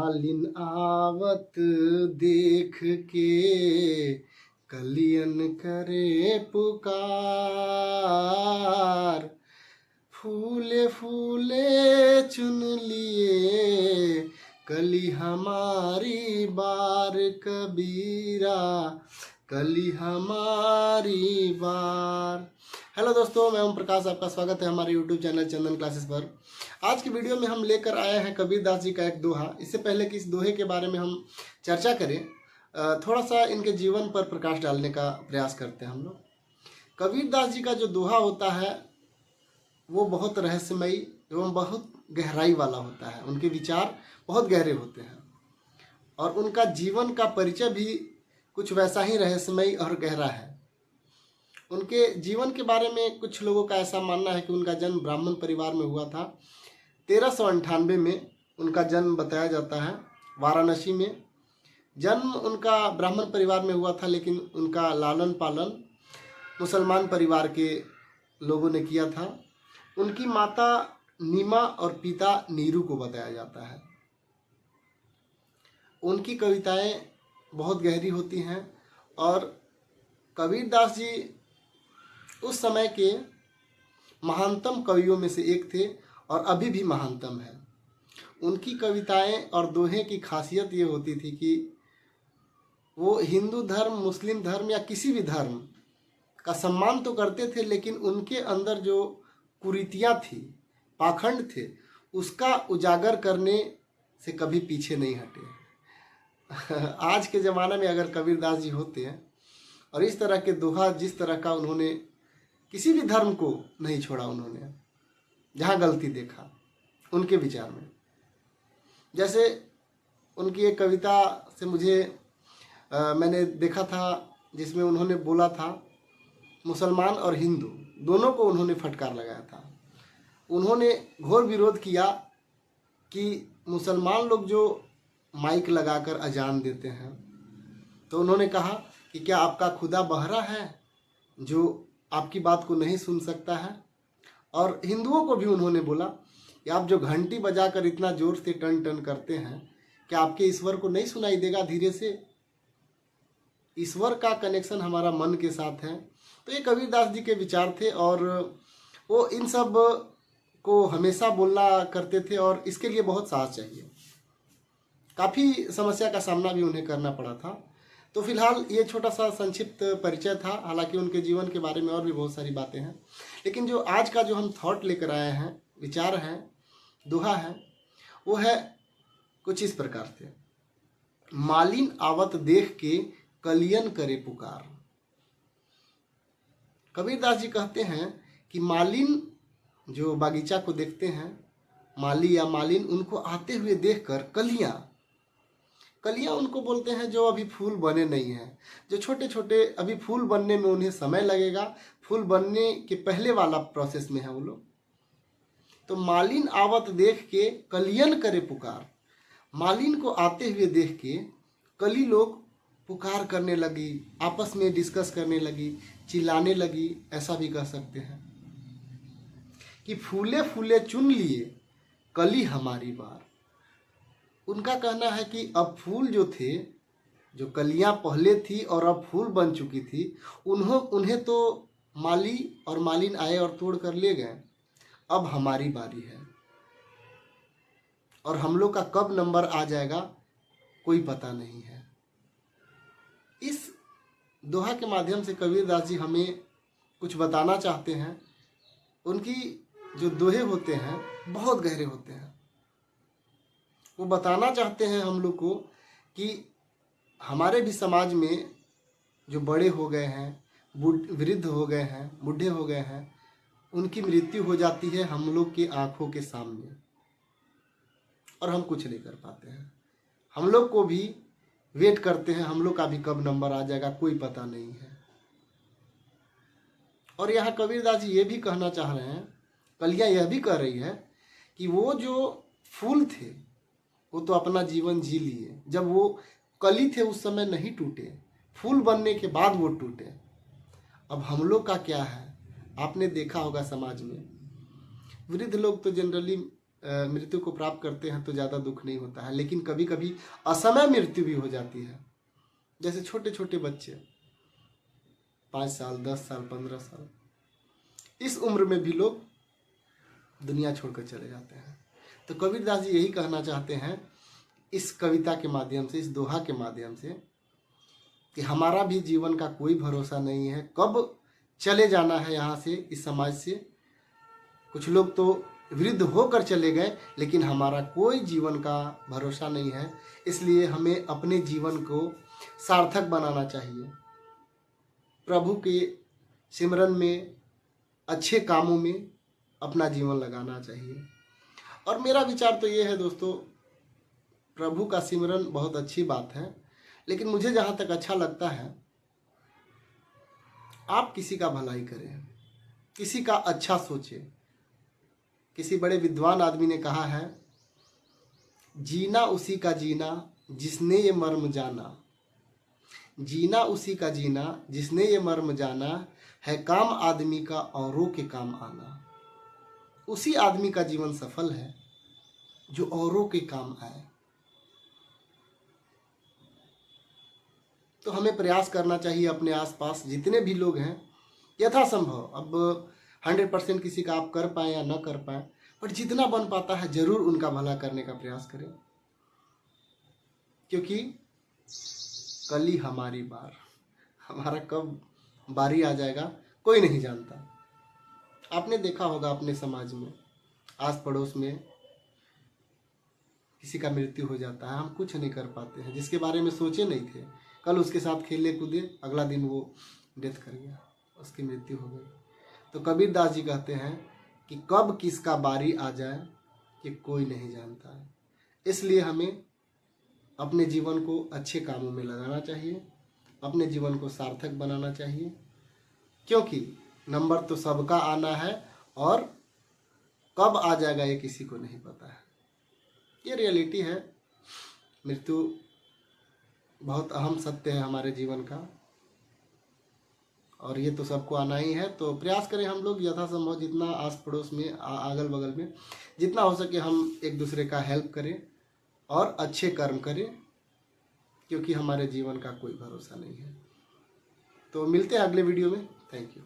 मालिन आवत देख के कलियन करे पुकार। फूले फूले चुन लिए कली हमारी बार कबीरा, कली हमारी बार। हेलो दोस्तों, मैं ओम प्रकाश, आपका स्वागत है हमारे यूट्यूब चैनल चंदन क्लासेस पर। आज की वीडियो में हम लेकर आए हैं कबीरदास जी का एक दोहा। इससे पहले कि इस दोहे के बारे में हम चर्चा करें, थोड़ा सा इनके जीवन पर प्रकाश डालने का प्रयास करते हैं हम लोग। कबीरदास जी का जो दोहा होता है वो बहुत रहस्यमयी एवं बहुत गहराई वाला होता है। उनके विचार बहुत गहरे होते हैं और उनका जीवन का परिचय भी कुछ वैसा ही रहस्यमयी और गहरा है। उनके जीवन के बारे में कुछ लोगों का ऐसा मानना है कि उनका जन्म ब्राह्मण परिवार में हुआ था। 1398 में उनका जन्म बताया जाता है। वाराणसी में जन्म उनका ब्राह्मण परिवार में हुआ था, लेकिन उनका लालन पालन मुसलमान परिवार के लोगों ने किया था। उनकी माता नीमा और पिता नीरू को बताया जाता है। उनकी कविताएं बहुत गहरी होती हैं और कबीरदास जी उस समय के महानतम कवियों में से एक थे और अभी भी महानतम है। उनकी कविताएं और दोहे की खासियत ये होती थी कि वो हिंदू धर्म, मुस्लिम धर्म या किसी भी धर्म का सम्मान तो करते थे, लेकिन उनके अंदर जो कुरीतियाँ थी, पाखंड थे, उसका उजागर करने से कभी पीछे नहीं हटे। आज के ज़माने में अगर कबीरदास जी होते हैं और इस तरह के दोहा, जिस तरह का उन्होंने किसी भी धर्म को नहीं छोड़ा, उन्होंने जहाँ गलती देखा उनके विचार में। जैसे उनकी एक कविता से मैंने देखा था जिसमें उन्होंने बोला था, मुसलमान और हिंदू दोनों को उन्होंने फटकार लगाया था। उन्होंने घोर विरोध किया कि मुसलमान लोग जो माइक लगाकर अजान देते हैं, तो उन्होंने कहा कि क्या आपका खुदा बहरा है जो आपकी बात को नहीं सुन सकता है। और हिंदुओं को भी उन्होंने बोला कि आप जो घंटी बजाकर इतना जोर से टन टन करते हैं, क्या आपके ईश्वर को नहीं सुनाई देगा धीरे से? ईश्वर का कनेक्शन हमारा मन के साथ है। तो ये कबीरदास जी के विचार थे और वो इन सब को हमेशा बोलना करते थे और इसके लिए बहुत साहस चाहिए। काफ़ी समस्या का सामना भी उन्हें करना पड़ा था। तो फिलहाल ये छोटा सा संक्षिप्त परिचय था। हालांकि उनके जीवन के बारे में और भी बहुत सारी बातें हैं, लेकिन जो आज का जो हम थॉट लेकर आए हैं, विचार हैं, दोहा है, वो है कुछ इस प्रकार से। मालिन आवत देख के कलियन करे पुकार। कबीरदास जी कहते हैं कि मालिन जो बागीचा को देखते हैं, माली या मालिन, उनको आते हुए देखकर कलियां उनको बोलते हैं जो अभी फूल बने नहीं हैं, जो छोटे छोटे अभी फूल बनने में उन्हें समय लगेगा, फूल बनने के पहले वाला प्रोसेस में है वो लोग। तो मालिन आवत देख के कलियन करे पुकार। मालिन को आते हुए देख के कली लोग पुकार करने लगी, आपस में डिस्कस करने लगी, चिल्लाने लगी, ऐसा भी कह सकते हैं कि फूले फूले चुन लिए कली हमारी बार। उनका कहना है कि अब फूल जो थे, जो कलियां पहले थी और अब फूल बन चुकी थी, उन्हें तो माली और मालिन आए और तोड़ कर ले गए। अब हमारी बारी है और हम लोग का कब नंबर आ जाएगा कोई पता नहीं है। इस दोहा के माध्यम से कबीरदास जी हमें कुछ बताना चाहते हैं। उनकी जो दोहे होते हैं बहुत गहरे होते हैं। वो बताना चाहते हैं हम लोग को कि हमारे भी समाज में जो बड़े हो गए हैं, वृद्ध हो गए हैं, बूढ़े हो गए हैं, उनकी मृत्यु हो जाती है हम लोग की आंखों के सामने और हम कुछ नहीं कर पाते हैं। हम लोग को भी वेट करते हैं, हम लोग का भी कब नंबर आ जाएगा कोई पता नहीं है। और यहाँ कबीरदास जी ये भी कहना चाह रहे हैं, कलियाँ यह भी कह रही है कि वो जो फूल थे वो तो अपना जीवन जी लिए। जब वो कली थे उस समय नहीं टूटे, फूल बनने के बाद वो टूटे। अब हम लोग का क्या है? आपने देखा होगा समाज में वृद्ध लोग तो जनरली मृत्यु को प्राप्त करते हैं तो ज़्यादा दुख नहीं होता है, लेकिन कभी कभी असमय मृत्यु भी हो जाती है। जैसे छोटे छोटे बच्चे 5 साल, 10 साल, 15 साल, इस उम्र में भी लोग दुनिया छोड़कर चले जाते हैं। तो कबीरदास जी यही कहना चाहते हैं इस कविता के माध्यम से, इस दोहा के माध्यम से, कि हमारा भी जीवन का कोई भरोसा नहीं है, कब चले जाना है यहाँ से, इस समाज से। कुछ लोग तो वृद्ध होकर चले गए, लेकिन हमारा कोई जीवन का भरोसा नहीं है। इसलिए हमें अपने जीवन को सार्थक बनाना चाहिए, प्रभु के सिमरन में, अच्छे कामों में अपना जीवन लगाना चाहिए। और मेरा विचार तो ये है दोस्तों, प्रभु का सिमरन बहुत अच्छी बात है, लेकिन मुझे जहाँ तक अच्छा लगता है, आप किसी का भलाई करें, किसी का अच्छा सोचें। किसी बड़े विद्वान आदमी ने कहा है, जीना उसी का जीना जिसने ये मर्म जाना, जीना उसी का जीना जिसने ये मर्म जाना, है काम आदमी का औरों के काम आना। उसी आदमी का जीवन सफल है जो औरों के काम आए। तो हमें प्रयास करना चाहिए अपने आसपास जितने भी लोग हैं, यथासंभव, अब 100% किसी का आप कर पाए या न कर पाए, पर जितना बन पाता है जरूर उनका भला करने का प्रयास करें, क्योंकि कल ही हमारी बार, हमारा कब बारी आ जाएगा कोई नहीं जानता। आपने देखा होगा अपने समाज में, आस पड़ोस में किसी का मृत्यु हो जाता है, हम कुछ नहीं कर पाते हैं, जिसके बारे में सोचे नहीं थे, कल उसके साथ खेले कूदे, अगला दिन वो डेथ कर गया, उसकी मृत्यु हो गई। तो कबीरदास जी कहते हैं कि कब किसका बारी आ जाए कि कोई नहीं जानता है। इसलिए हमें अपने जीवन को अच्छे कामों में लगाना चाहिए, अपने जीवन को सार्थक बनाना चाहिए, क्योंकि नंबर तो सबका आना है और कब आ जाएगा ये किसी को नहीं पता है। ये रियलिटी है, मृत्यु बहुत अहम सत्य है हमारे जीवन का, और ये तो सबको आना ही है। तो प्रयास करें हम लोग यथासंभव, जितना आस पड़ोस में, अगल बगल में जितना हो सके हम एक दूसरे का हेल्प करें और अच्छे कर्म करें, क्योंकि हमारे जीवन का कोई भरोसा नहीं है। तो मिलते हैं अगले वीडियो में। Thank you.